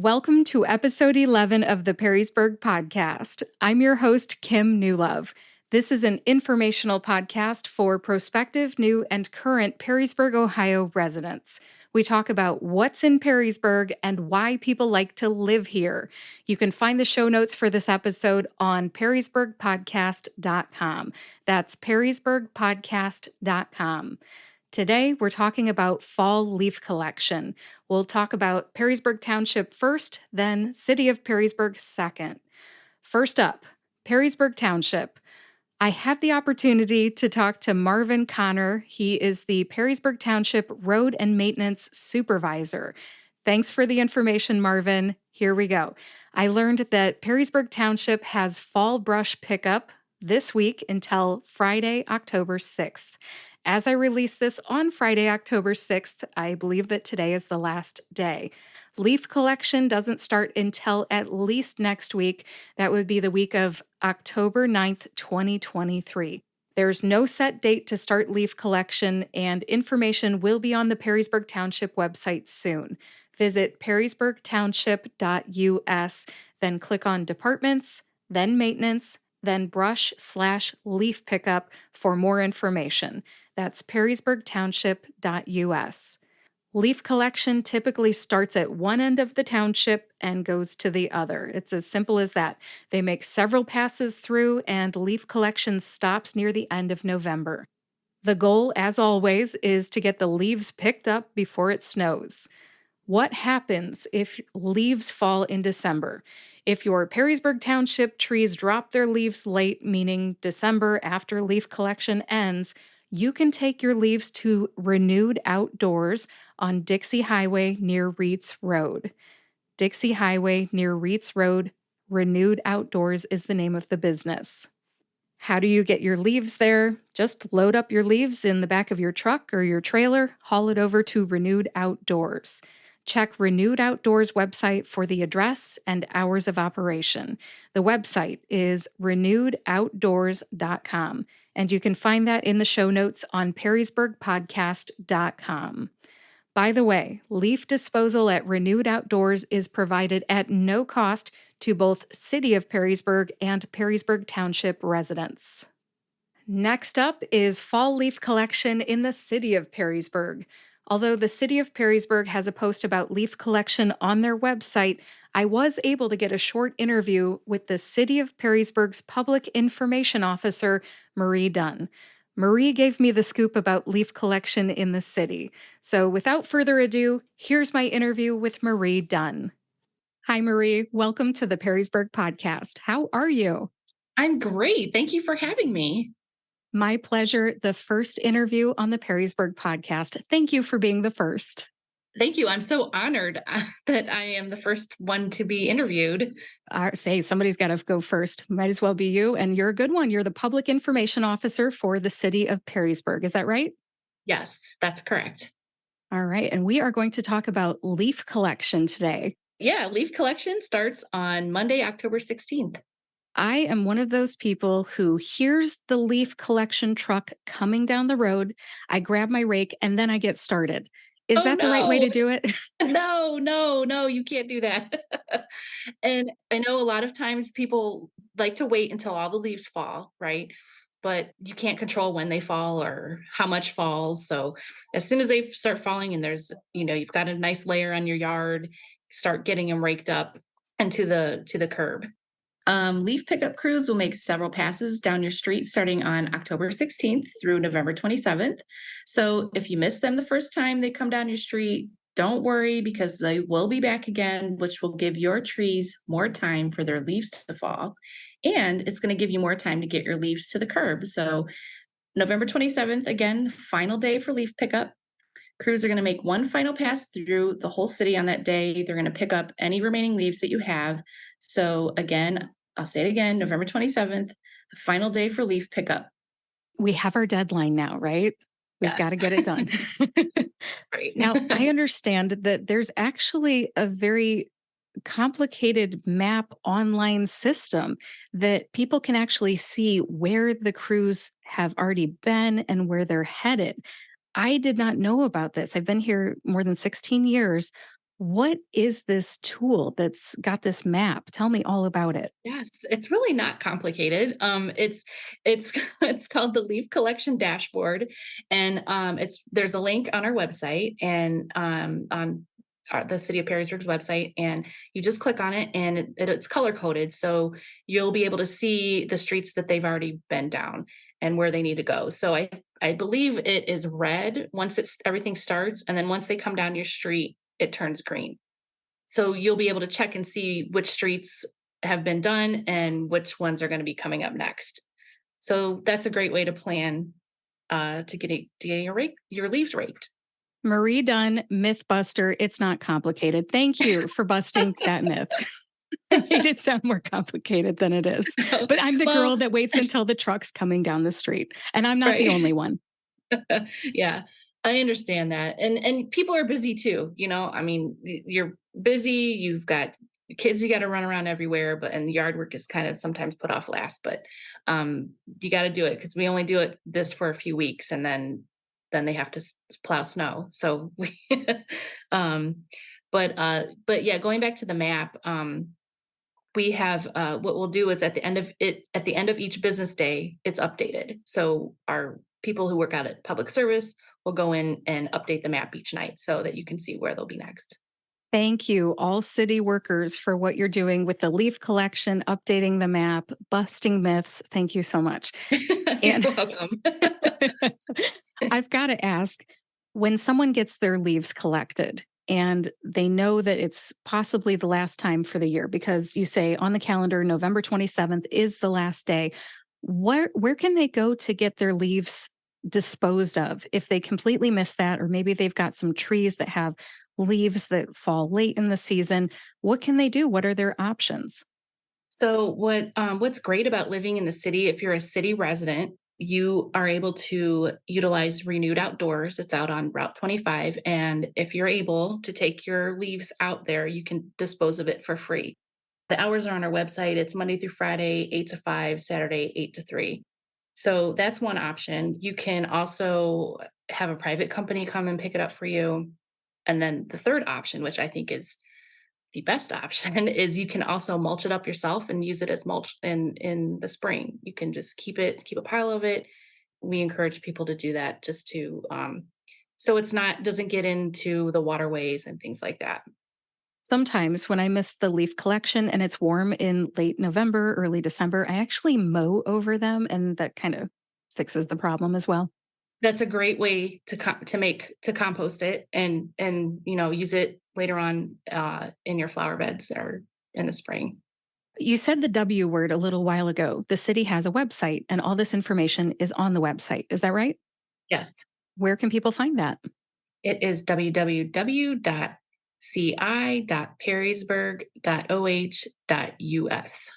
Welcome to episode 11 of the Perrysburg podcast. I'm your host, Kim Newlove. This is an informational podcast for prospective, new, and current Perrysburg, Ohio residents. We talk about what's in Perrysburg and why people like to live here. You can find the show notes for this episode on perrysburgpodcast.com. That's perrysburgpodcast.com. Today, we're talking about fall leaf collection. We'll talk about Perrysburg Township first, then City of Perrysburg second. First up, Perrysburg Township. I had the opportunity to talk to Marvin Conner. He is the Perrysburg Township Road and Maintenance Supervisor. Thanks for the information, Marvin. Here we go. I learned that Perrysburg Township has fall brush pickup this week until Friday, October 6th. As I release this on Friday, October 6th, I believe that today is the last day. Leaf collection doesn't start until at least next week. That would be the week of October 9th, 2023. There's no set date to start leaf collection, and information will be on the Perrysburg Township website soon. Visit perrysburgtownship.us, then click on Departments, then Maintenance, then Brush/Leaf Pickup for more information. That's perrysburgtownship.us. Leaf collection typically starts at one end of the township and goes to the other. It's as simple as that. They make several passes through, and leaf collection stops near the end of November. The goal, as always, is to get the leaves picked up before it snows. What happens if leaves fall in December? If your Perrysburg Township trees drop their leaves late, meaning December after leaf collection ends, you can take your leaves to Renewed Outdoors on Dixie Highway near Reitz Road. Dixie Highway near Reitz Road, Renewed Outdoors is the name of the business. How do you get your leaves there? Just load up your leaves in the back of your truck or your trailer, haul it over to Renewed Outdoors. Check Renewed Outdoors website for the address and hours of operation. The website is renewedoutdoors.com, and you can find that in the show notes on perrysburgpodcast.com. By the way, leaf disposal at Renewed Outdoors is provided at no cost to both City of Perrysburg and Perrysburg Township residents. Next up is fall leaf collection in the City of Perrysburg. Although the City of Perrysburg has a post about leaf collection on their website, I was able to get a short interview with the City of Perrysburg's Public Information Officer, Marie Dunn. Marie gave me the scoop about leaf collection in the city. So without further ado, here's my interview with Marie Dunn. Hi, Marie. Welcome to the Perrysburg podcast. How are you? I'm great. Thank you for having me. My pleasure. The first interview on the Perrysburg podcast. Thank you for being the first. Thank you. I'm so honored that I am the first one to be interviewed. Say somebody's got to go first. Might as well be you. And you're a good one. You're the public information officer for the City of Perrysburg. Is that right? Yes, that's correct. All right. And we are going to talk about leaf collection today. Yeah, leaf collection starts on Monday, October 16th. I am one of those people who hears the leaf collection truck coming down the road. I grab my rake and then I get started. Is that the right way to do it? No, you can't do that. And I know a lot of times people like to wait until all the leaves fall, right? But you can't control when they fall or how much falls. So as soon as they start falling and you've got a nice layer on your yard, start getting them raked up and to the curb. Leaf pickup crews will make several passes down your street starting on October 16th through November 27th. So if you miss them the first time they come down your street, don't worry because they will be back again, which will give your trees more time for their leaves to fall. And it's going to give you more time to get your leaves to the curb. So November 27th, again, final day for leaf pickup. Crews are going to make one final pass through the whole city on that day. They're going to pick up any remaining leaves that you have. So again, I'll say it again, November 27th, the final day for leaf pickup. We have our deadline now, right? We've got to get it done. Great. Now, I understand that there's actually a very complicated map online system that people can actually see where the crews have already been and where they're headed. I did not know about this. I've been here more than 16 years. What is this tool that's got this map? Tell me all about it. Yes, it's really not complicated. It's it's called the Leaf Collection Dashboard, and it's there's a link on our website and on the City of Perrysburg's website, and you just click on it, and it's color coded, so you'll be able to see the streets that they've already been down and where they need to go. So I believe it is red once it's everything starts, and then once they come down your street, it turns green. So you'll be able to check and see which streets have been done and which ones are gonna be coming up next. So that's a great way to plan, to getting your leaves raked. Marie Dunn, Mythbuster. It's not complicated. Thank you for busting that myth. I made it sound more complicated than it is. But I'm the Well, girl that waits until the truck's coming down the street, and I'm not the right. only one. Yeah, I understand that, and people are busy too, you know? I mean, you're busy, you've got kids you gotta run around everywhere, but and yard work is kind of sometimes put off last, but, you gotta do it because we only do it this for a few weeks, and then they have to plow snow, so we um, but yeah, going back to the map, we have what we'll do is at the end of each business day it's updated, so our people who work out at public service will go in and update the map each night so that you can see where they'll be next. Thank you, all city workers, for what you're doing with the leaf collection, updating the map, busting myths. Thank you so much. You're And welcome. I've got to ask, when someone gets their leaves collected and they know that it's possibly the last time for the year, because you say on the calendar, November 27th is the last day, where can they go to get their leaves disposed of if they completely miss that? Or maybe they've got some trees that have leaves that fall late in the season. What can they do? What are their options? So what's great about living in the city, if you're a city resident, you are able to utilize Renewed Outdoors. It's out on Route 25. And if you're able to take your leaves out there, you can dispose of it for free. The hours are on our website. It's Monday through Friday, 8 to 5, Saturday, 8 to 3. So that's one option. You can also have a private company come and pick it up for you. And then the third option, which I think is the best option, is you can also mulch it up yourself and use it as mulch in the spring. You can just keep a pile of it. We encourage people to do that just to so it's not doesn't get into the waterways and things like that. Sometimes when I miss the leaf collection and it's warm in late November, early December, I actually mow over them, and that kind of fixes the problem as well. That's a great way to compost it and use it later on in your flower beds or in the spring. You said the W word a little while ago. The city has a website, and all this information is on the website. Is that right? Yes, Where can people find that? it is www.ci.perrysburg.oh.us.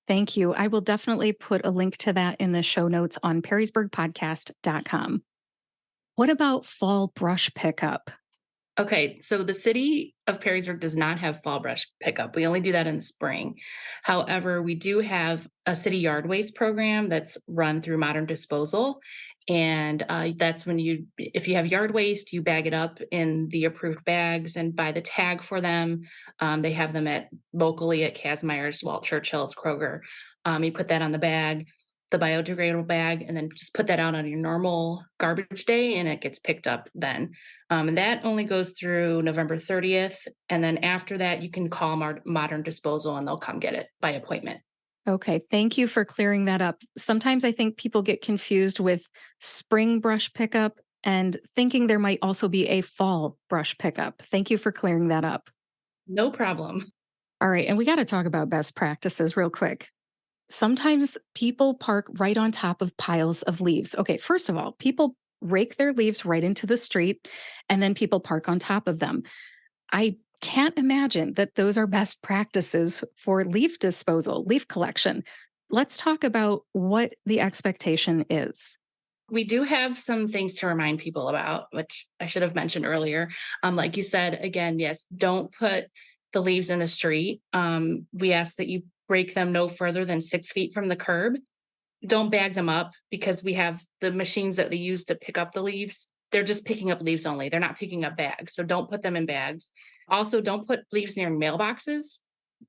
Thank you. I will definitely put a link to that in the show notes on perrysburgpodcast.com. What about fall brush pickup? Okay, so the city of Perrysburg does not have fall brush pickup. We only do that in the spring. However, we do have a city yard waste program that's run through Modern Disposal. And that's when if you have yard waste, you bag it up in the approved bags and buy the tag for them. They have them at locally at Casmeyer's, Walt Churchill's, Kroger. You put that on the bag, the biodegradable bag, and then just put that out on your normal garbage day, and it gets picked up then. And that only goes through November 30th. And then after that, you can call Modern Disposal and they'll come get it by appointment. Okay, thank you for clearing that up. Sometimes I think people get confused with spring brush pickup and thinking there might also be a fall brush pickup. Thank you for clearing that up. No problem. All right, and we got to talk about best practices real quick. Sometimes people park right on top of piles of leaves. Okay, first of all, people rake their leaves right into the street and then people park on top of them. I can't imagine that those are best practices for leaf disposal, leaf collection. Let's talk about what the expectation is. We do have some things to remind people about, which I should have mentioned earlier. Like you said, again, yes, don't put the leaves in the street. We ask that you break them no further than 6 feet from the curb. Don't bag them up because we have the machines that they use to pick up the leaves. they're just picking up leaves only. They're not picking up bags. So don't put them in bags. Also, don't put leaves near mailboxes.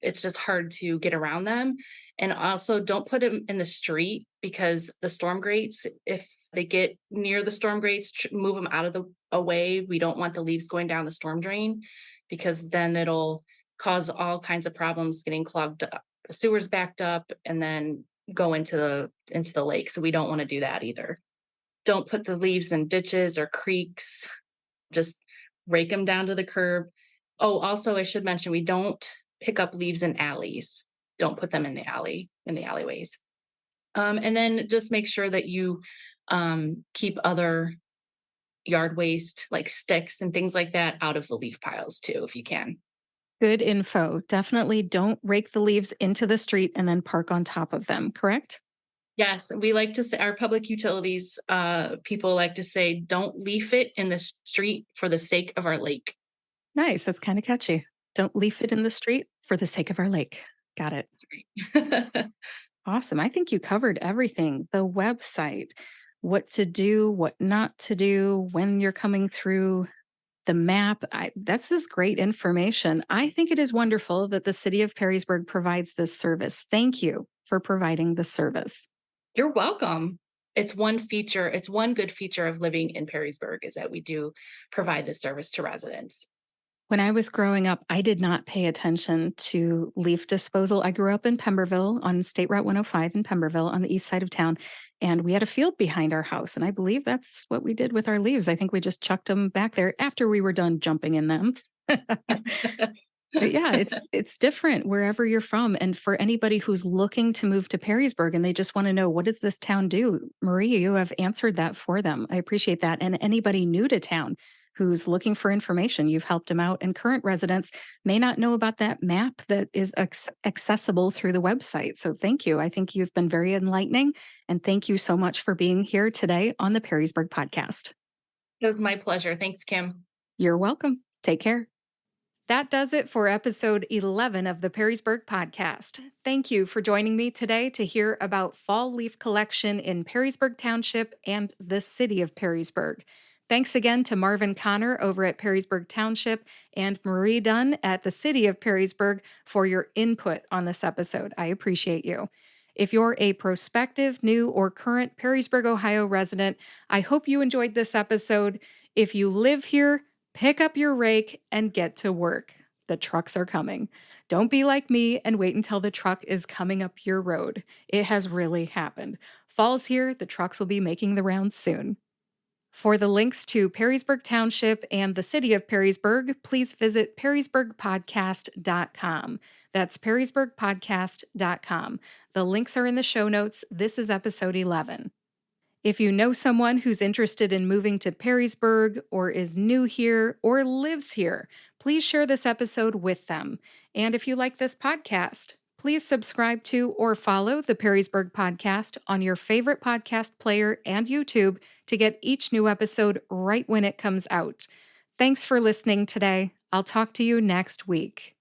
It's just hard to get around them. And also, don't put them in the street because the storm grates, if they get near the storm grates, move them out of the away. We don't want the leaves going down the storm drain because then it'll cause all kinds of problems getting clogged up, sewers backed up, and then go into the lake. So we don't want to do that either. Don't put the leaves in ditches or creeks. Just rake them down to the curb. Oh, also, I should mention we don't pick up leaves in alleys. Don't put them in the alleyways. And then just make sure that you keep other yard waste like sticks and things like that out of the leaf piles too, if you can. Good info. Definitely don't rake the leaves into the street and then park on top of them, correct? Yes, we like to say our public utilities people like to say, "Don't leaf it in the street for the sake of our lake." Nice. That's kind of catchy. Don't leave it in the street for the sake of our lake. Got it. Awesome. I think you covered everything. The website, what to do, what not to do, when you're coming through, the map. That's just great information. I think it is wonderful that the city of Perrysburg provides this service. Thank you for providing the service. You're welcome. It's one good feature of living in Perrysburg is that we do provide this service to residents. When I was growing up, I did not pay attention to leaf disposal. I grew up in Pemberville on State Route 105 in Pemberville on the east side of town, and we had a field behind our house. And I believe that's what we did with our leaves. I think we just chucked them back there after we were done jumping in them. But yeah, it's different wherever you're from. And for anybody who's looking to move to Perrysburg and they just want to know, what does this town do? Marie, you have answered that for them. I appreciate that. And anybody new to town who's looking for information, you've helped them out. And current residents may not know about that map that is accessible through the website. So thank you. I think you've been very enlightening. And thank you so much for being here today on the Perrysburg podcast. It was my pleasure. Thanks, Kim. You're welcome. Take care. That does it for episode 11 of the Perrysburg podcast. Thank you for joining me today to hear about fall leaf collection in Perrysburg Township and the city of Perrysburg. Thanks again to Marvin Conner over at Perrysburg Township and Marie Dunn at the city of Perrysburg for your input on this episode. I appreciate you. If you're a prospective, new, or current Perrysburg, Ohio resident, I hope you enjoyed this episode. If you live here, pick up your rake and get to work. The trucks are coming. Don't be like me and wait until the truck is coming up your road. It has really happened. Fall's here, the trucks will be making the rounds soon. For the links to Perrysburg Township and the city of Perrysburg, please visit perrysburgpodcast.com. That's perrysburgpodcast.com. The links are in the show notes. This is episode 11. If you know someone who's interested in moving to Perrysburg or is new here or lives here, please share this episode with them. And if you like this podcast, please subscribe to or follow the Perrysburg podcast on your favorite podcast player and YouTube to get each new episode right when it comes out. Thanks for listening today. I'll talk to you next week.